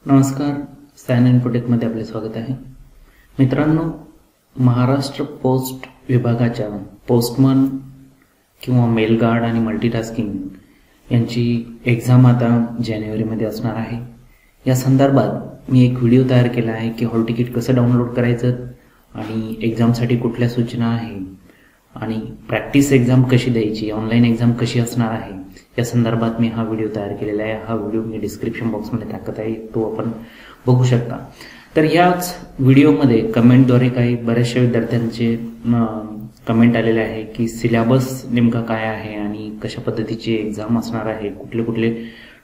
नमस्कार, सायन इन्फोटेकमध्ये आपले स्वागत आहे. मित्रांनो, महाराष्ट्र पोस्ट विभागाच्या पोस्टमन किंवा मेल गार्ड आणि मल्टीटास्किंग यांची एक्झाम आता जानेवारीमध्ये असणार आहे. या संदर्भात मी एक व्हिडिओ तयार केला आहे की हॉल तिकीट कसं डाउनलोड करायचं आणि एक्झामसाठी कुठल्या सूचना आहे आणि प्रॅक्टिस एक्झाम कशी द्यायची, ऑनलाईन एक्झाम कशी असणार आहे या संदर्भात मी हा व्हिडिओ तयार केलेला आहे. हा व्हिडिओ मी डिस्क्रिप्शन बॉक्समध्ये टाकत आहे, तो आपण बघू शकता. तर याच व्हिडिओमध्ये कमेंटद्वारे काही बऱ्याचशा विद्यार्थ्यांचे कमेंट आलेले आहे की सिलेबस नेमका काय आहे आणि कशा पद्धतीची एक्झाम असणार आहे, कुठले कुठले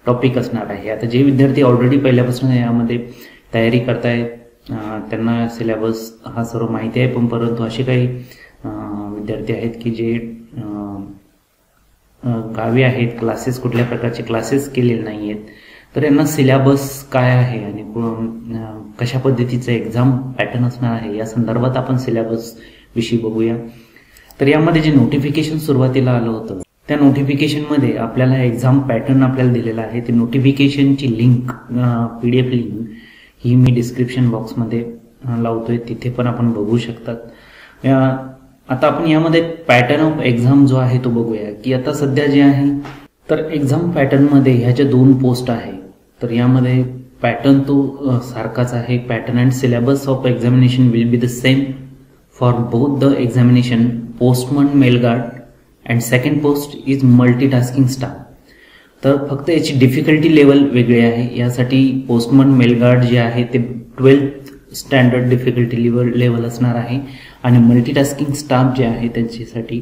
टॉपिक असणार आहे. आता जे विद्यार्थी ऑलरेडी पहिल्यापासून यामध्ये तयारी करतायत त्यांना सिलेबस हा सर्व माहिती आहे, पण परंतु असे काही विद्यार्थी आहेत की जे गावी आहेत, क्लासेस कुठल्या प्रकारचे क्लासेस केलेले नाही आहेत, तर यांना सिलेबस काय आहे आणि कशा पद्धतीचं एक्झाम पॅटर्न असणार आहे या संदर्भात आपण सिलेबस विषयी बघूया. तर यामध्ये जे नोटिफिकेशन सुरुवातीला आलं होतं त्या नोटिफिकेशनमध्ये आपल्याला एक्झाम पॅटर्न आपल्याला दिलेला आहे. ती नोटिफिकेशनची लिंक PDF लिंक ही मी डिस्क्रिप्शन बॉक्समध्ये लावतोय, तिथे पण आपण बघू शकतात. आता आपण यामध्ये पॅटर्न ऑफ एक्झाम जो आहे तो बघूया की आता सध्या जे आहे तर एक्झाम पॅटर्नमध्ये ह्याच्या 2 पोस्ट आहे. तर यामध्ये पॅटर्न तो सारखाच आहे. Pattern and syllabus of examination will be the same for both the examination postman mail guard and second post is multitasking staff. तर फक्त याची डिफिकल्टी लेवल वेगळी आहे. यासाठी पोस्टमन मेल गार्ड जे आहे ते 12th स्टँडर्ड डिफिकल्टी लेवल असणार आहे आणि मल्टीटास्किंग स्टाफ जे आहे त्यांच्यासाठी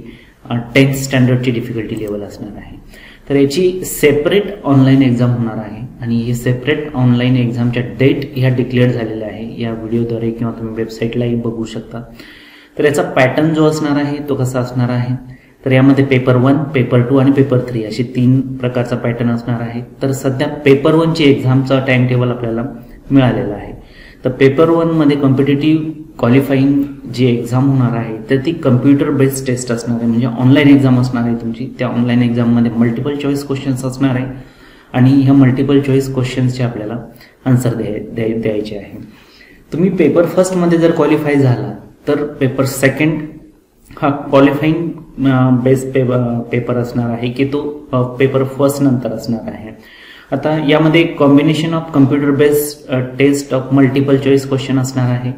10th स्टँडर्डची डिफिकल्टी लेवल असणार आहे. तर याची सेपरेट ऑनलाईन एक्झाम होणार आहे आणि हे सेपरेट ऑनलाईन एक्झामच्या डेट ह्या डिक्लेअर झालेल्या आहे या व्हिडिओद्वारे किंवा तुम्ही वेबसाईटलाही बघू शकता. तर याचा पॅटर्न जो असणार आहे तो कसा असणार आहे, तर यामध्ये पेपर 1, पेपर 2 आणि पेपर 3 असे 3 प्रकारचा पॅटर्न असणार आहे. तर सध्या पेपर 1 ची एक्झामचा टाइम टेबल आपल्याला मिळालेला आहे. तर पेपर 1 मध्ये कॉम्पिटेटिव्ह क्वालिफाईंग जी एक्झाम होणार आहे तर ती कम्प्युटर बेस्ड टेस्ट असणार आहे, म्हणजे ऑनलाईन एक्झाम असणार आहे तुमची. त्या ऑनलाईन एक्झाममध्ये मल्टिपल चॉईस क्वेश्चन्स असणार आहे आणि ह्या मल्टिपल चॉईस क्वेश्चन्सचे आपल्याला आन्सर द्यायचे आहे. तुम्ही पेपर 1 मध्ये जर क्वालिफाय झाला तर पेपर 2 हा क्वालिफाईंग बेस्ड पेपर असणार आहे की तो पेपर 1 नंतर असणार आहे. आता यामध्ये combination of computer based test of multiple choice question असणार आहे.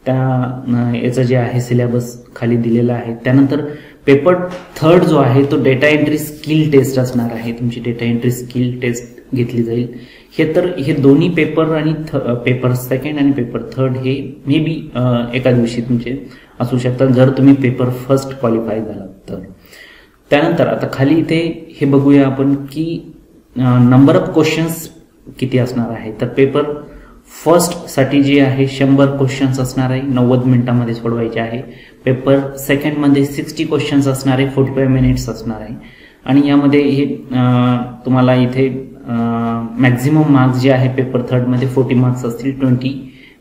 याचं जे आहे सिलेबस खाली दिलेला आहे. त्यानंतर पेपर 3 जो आहे तो डेटा एंट्री स्किल टेस्ट असणार आहे. तुमची डेटा एंट्री स्किल टेस्ट घेतली जाईल. हे दोन्ही पेपर आणि पेपर 2 आणि पेपर 3 हे मे बी एका दिवशी तुमचे असू शकतात जर तुम्ही पेपर 1 क्वालिफाय झालात तर. त्यानंतर आता खाली इथे हे बघूया आपण की नंबर ऑफ क्वेश्चन्स किती असणार आहे. तर पेपर 1 साठी जे आहे 100 क्वेश्चन्स असणार आहे, 90 मिनिटांमध्ये सोडवायचे आहे. पेपर 2 मध्ये 60 क्वेश्चन्स असणार आहे, 45 मिनिट्स असणार आहे. आणि यामध्ये हे तुम्हाला इथे मॅक्झिमम मार्क्स जे आहे पेपर 3 मध्ये 40 मार्क्स असतील, 20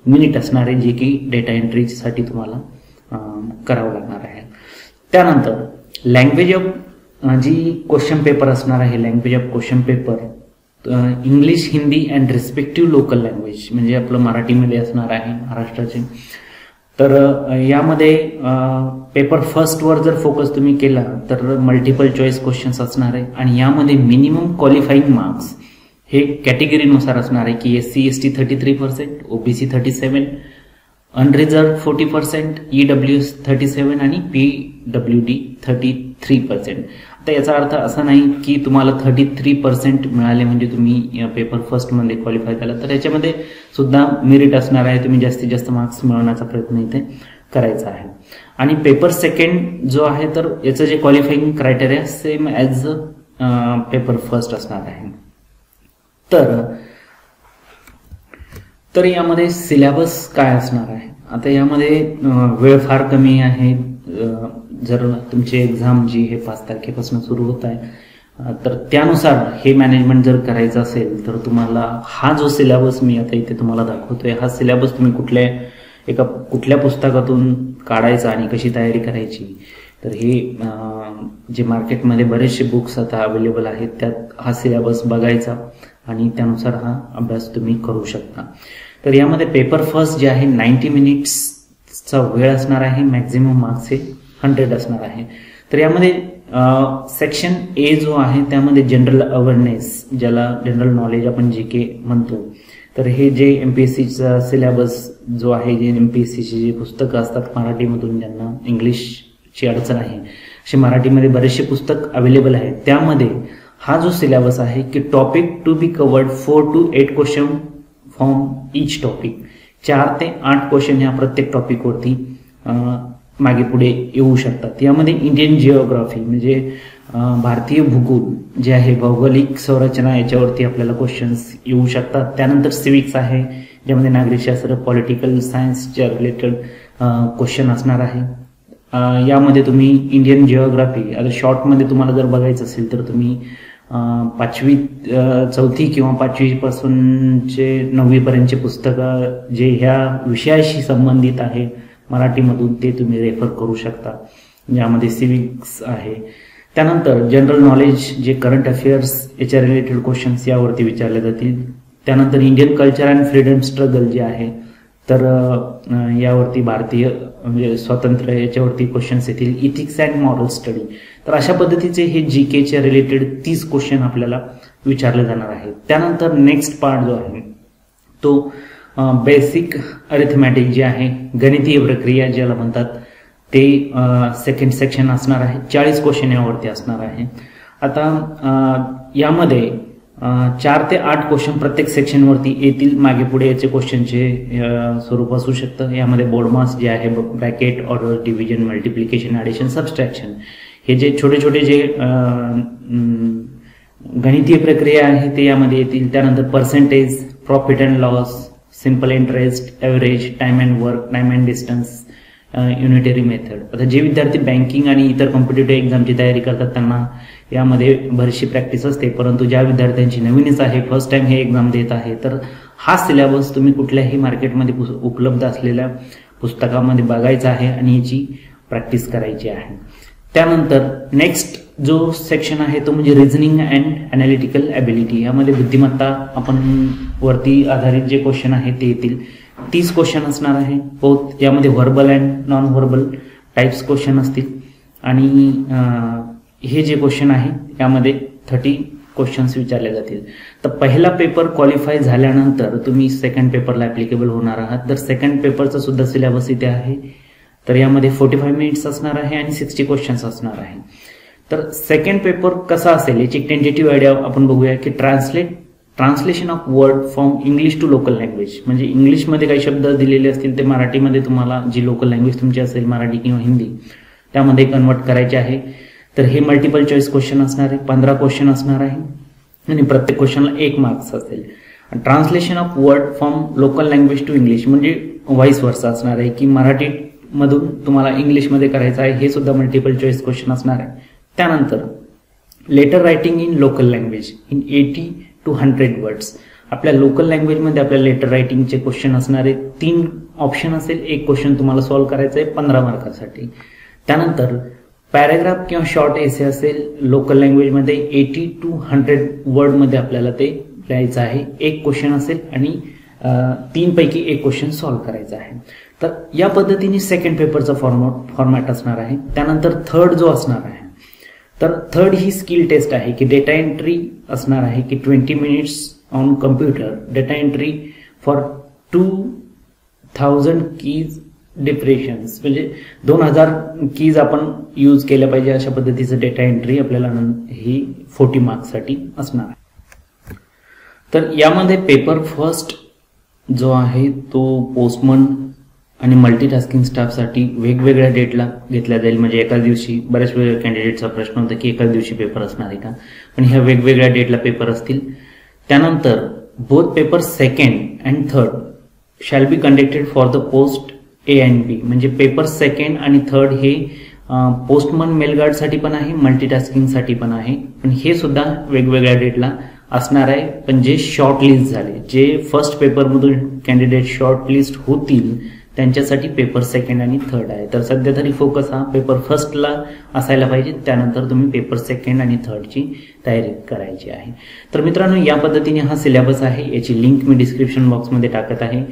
मिनिट असणार आहे, जे की डेटा एंट्रीसाठी तुम्हाला करावं लागणार आहे. त्यानंतर लँग्वेज ऑफ जी क्वेश्चन पेपर असणार आहे, language of question paper English, Hindi and respective local language, म्हणजे आपलं मराठीमध्ये असणार आहे महाराष्ट्राचे. तर यामध्ये पेपर 1 वर जर फोकस तुम्ही केला तर मल्टिपल चॉईस क्वेश्चन्स असणार आहे आणि यामध्ये मिनिमम क्वालिफाईंग मार्क्स हे कॅटेगरीनुसार असणार आहे की SC ST 33%, OBC 37%, अनरिझर्व्ड 40%, EWS 37% आणि PWD 33%. आता याचा अर्थ असा नाही की तुम्हाला 33% मिळाले म्हणजे तुम्ही पेपर 1 मध्ये क्वालिफाय झाला, तर याच्यामध्ये सुद्धा मेरिट असणार आहे. तुम्ही जास्तीत जास्त मार्क्स मिळवण्याचा प्रयत्न इथे करायचा आहे. आणि पेपर 2 जो आहे तर याचं जे qualifying criteria same as paper 1 असणार आहे. तर यामध्ये सिलेबस काय असणार आहे. आता यामध्ये वेळ फार कमी आहे. जर तुमची एक्झाम जी हे 5 तारखेपासून सुरू होत आहे तर त्यानुसार हे मॅनेजमेंट जर करायचं असेल तर तुम्हाला हा जो सिलेबस मी आता इथे तुम्हाला दाखवतोय हा सिलेबस तुम्ही कुठल्या पुस्तकातून काढायचा आणि कशी तयारी करायची. तर हे जे मार्केटमध्ये बरेचसे बुक्स आता अवेलेबल आहेत त्यात हा सिलेबस बघायचा आणि त्यानुसार हा अभ्यास तुम्ही करू शकता. तर यामध्ये पेपर फर्स्ट जे आहे 90 मिनिट्सचा वेळ असणार आहे, मॅक्झिमम मार्क्स हे 100 असणार आहे. तर यामध्ये सेक्शन ए जो आहे त्यामध्ये जनरल अवेअरनेस, ज्याला जनरल नॉलेज आपण GK म्हणतो, तर हे जे MPSCचा सिलेबस जो आहे, जे MPSCची जी पुस्तकं असतात मराठीमधून, ज्यांना इंग्लिशची अडचण आहे अशी मराठीमध्ये बरेचसे पुस्तक अवेलेबल आहेत. त्यामध्ये हा जो सिलेबस आहे की topic to be covered 4 to 8 question from each topic, 4 ते 8 क्वेश्चन ह्या प्रत्येक टॉपिकवरती मागे पुढे येऊ शकतात. यामध्ये इंडियन जिओग्राफी म्हणजे भारतीय भूगोल जे आहे, भौगोलिक संरचना, याच्यावरती आपल्याला क्वेश्चन्स येऊ शकतात. त्यानंतर सिविक्स आहे, ज्यामध्ये नागरिकशास्त्र, पॉलिटिकल सायन्सच्या रिलेटेड क्वेश्चन असणार आहे. यामध्ये तुम्ही इंडियन जिओग्राफी आता शॉर्टमध्ये तुम्हाला जर बघायचं असेल तर तुम्ही 4वी किंवा 5वी पासूनचे 9वी पर्यंतचे पुस्तकं जे ह्या विषयाशी संबंधित आहे मराठीमधून, ते तुम्ही रेफर करू शकता, ज्यामध्ये सिविक्स आहे. त्यानंतर जनरल नॉलेज, जे करंट अफेअर्स याच्या रिलेटेड क्वेश्चन्स यावरती विचारले जातील. त्यानंतर Indian culture and freedom struggle जे आहे, तर यावरती भारतीय म्हणजे स्वातंत्र्य याच्यावरती क्वेश्चन्स येतील. इथिक्स अँड मॉरल स्टडी, तर अशा पद्धतीचे हे GKच्या रिलेटेड 30 क्वेश्चन आपल्याला विचारले जाणार आहेत. त्यानंतर नेक्स्ट पार्ट जो आहे तो बेसिक अरिथमॅटिक जे आहे, गणितीय प्रक्रिया ज्याला म्हणतात, ते सेकंड सेक्शन असणार आहे. 40 क्वेश्चन यावरती असणार आहे. आता यामध्ये 4 ते 8 क्वेश्चन प्रत्येक सेक्शनवरती येतील. मागे पुढे याचे क्वेश्चनचे स्वरूप असू शकतं. यामध्ये बोर्ड मास जे आहे, bracket, order, division, multiplication, addition, subtraction, हे जे छोटे छोटे जे गणितीय प्रक्रिया आहे ते यामध्ये येतील. त्यानंतर percentage, profit and loss, simple interest, average, time and work, time and distance, unitary method. आता जे विद्यार्थी बँकिंग आणि इतर कॉम्पिटेटिव्ह एक्झामची तयारी करतात त्यांना यामध्ये बरीचशी प्रॅक्टिस असते, परंतु ज्या विद्यार्थ्यांची नवीनच आहे, फर्स्ट टाइम हे एक्झाम देत आहे, तर हा सिलेबस तुम्ही कुठल्याही मार्केटमध्ये उपलब्ध असलेल्या पुस्तकामध्ये बघायचा आहे आणि याची प्रॅक्टिस करायची आहे. त्यानंतर नेक्स्ट जो सेक्शन आहे तो म्हणजे रिझनिंग अँड अनालिटिकल ॲबिलिटी. यामध्ये बुद्धिमत्ता आपण वरती आधारित जे क्वेश्चन आहे ते येतील. 30 क्वेश्चन असणार आहे. बोथ यामध्ये verbal and non verbal types question असतील. आणि हे जे क्वेश्चन आहे यामध्ये 30 क्वेश्चन्स विचारले जातील. तर पहिला पेपर क्वालिफाय झाल्यानंतर तुम्ही सेकंड पेपरला ॲप्लिकेबल होणार आहात. तर सेकंड पेपरचा सुद्धा सिलेबस इथे आहे. तर यामध्ये 45 मिनिट्स असणार आहे आणि 60 क्वेश्चन्स असणार आहे. तर सेकंड पेपर कसा असेल याची एक टेंटेटिव्ह आयडिया आपण बघूया की translation of word from English to local language. म्हणजे इंग्लिशमध्ये काही शब्द दिलेले असतील ते मराठीमध्ये तुम्हाला जी लोकल लँग्वेज तुमची असेल, मराठी किंवा हिंदी, त्यामध्ये कन्वर्ट करायचे आहे. तर हे मल्टिपल चॉईस क्वेश्चन असणार आहे. 15 क्वेश्चन असणार आहे आणि प्रत्येक क्वेश्चनला 1 मार्क्स असेल. Translation of word from local language to English म्हणजे व्हाईस वर्सा असणार आहे की मराठीमधून तुम्हाला इंग्लिशमध्ये करायचं आहे. हे सुद्धा मल्टिपल चॉईस क्वेश्चन असणार आहे. त्यानंतर letter writing in local language in 80 to 100 words. आपल्या लोकल लँग्वेजमध्ये आपल्या लेटर रायटिंगचे क्वेश्चन असणारे 3 ऑप्शन असेल. 1 क्वेश्चन तुम्हाला सॉल्व्ह करायचं आहे 15 मार्कासाठी. त्यानंतर पॅरेग्राफ किंवा शॉर्ट एसे असेल लोकल लँग्वेजमध्ये 80 to 100 वर्डमध्ये आपल्याला ते लिहायचं आहे. 1 क्वेश्चन असेल आणि 3 पैकी 1 क्वेश्चन सॉल्व्ह करायचा आहे. तर या पद्धतीने सेकंड पेपरचा फॉर्मॅट असणार आहे. त्यानंतर थर्ड जो असणार आहे, तर थर्ड ही स्किल टेस्ट आहे की डेटा एंट्री असणार आहे की 20 minutes on computer, data entry for 2000 keys depressions, म्हणजे 2000 कीज आपण यूज केल्या पाहिजे अशा पद्धतीचं डेटा एंट्री आपल्याला ही 40 मार्क्ससाठी असणार आहे. तर यामध्ये पेपर फर्स्ट जो आहे तो पोस्टमन आणि मल्टीटास्किंग स्टाफसाठी वेगवेगळ्या डेटला घेतला जाईल. म्हणजे एकाच दिवशी, बऱ्याच वेळा कॅन्डिडेटचा प्रश्न होता की एकाच दिवशी पेपर असणार आहे का, पण ह्या वेगवेगळ्या डेटला पेपर असतील. त्यानंतर both paper second and third shall be conducted for the post A and B. म्हणजे पेपर सेकंड आणि थर्ड हे पोस्टमन मेलगार्डसाठी पण आहे, मल्टीटास्किंगसाठी पण आहे, पण हे सुद्धा वेगवेगळ्या डेटला असणार आहे. पण जे शॉर्ट लिस्ट झाले, जे फर्स्ट पेपरमधून कॅन्डिडेट शॉर्ट लिस्ट होतील त्यांच्यासाठी पेपर सेकंड आणि थर्ड आहे. तर सध्या तरी फोकस हा पेपर फर्स्टला असायला पाहिजे, त्यानंतर तुम्ही पेपर सेकंड आणि थर्डची तयारी करायची आहे. तर मित्रांनो, या पद्धतीने हा सिलेबस आहे. याची लिंक मी डिस्क्रिप्शन बॉक्समध्ये टाकत आहे.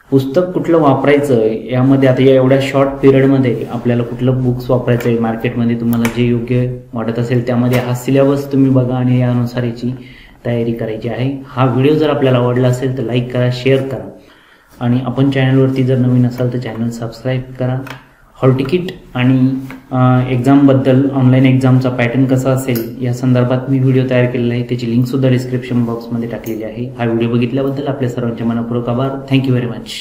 पुस्तक कुठलं वापरायचं यामध्ये आता या एवढ्या शॉर्ट पिरियडमध्ये आपल्याला कुठलं बुक्स वापरायचं आहे मार्केटमध्ये तुम्हाला जे योग्य वाटत असेल त्यामध्ये हा सिलेबस तुम्ही बघा आणि यानुसार याची तयारी करायची आहे. हा व्हिडिओ जर आपल्याला आवडला असेल तर लाईक करा, शेअर करा आणि आपण चॅनलवरती जर नवीन असाल तर चॅनल सबस्क्राईब करा. हॉल तिकीट आणि एक्झामबद्दल, ऑनलाईन एक्झामचा पॅटर्न कसा असेल या संदर्भात मी व्हिडिओ तयार केलेला आहे. त्याची लिंकसुद्धा डिस्क्रिप्शन बॉक्समध्ये टाकलेली आहे. हा व्हिडिओ बघितल्याबद्दल आपल्या सर्वांचे मनपूर्वक आभार. Thank you very much.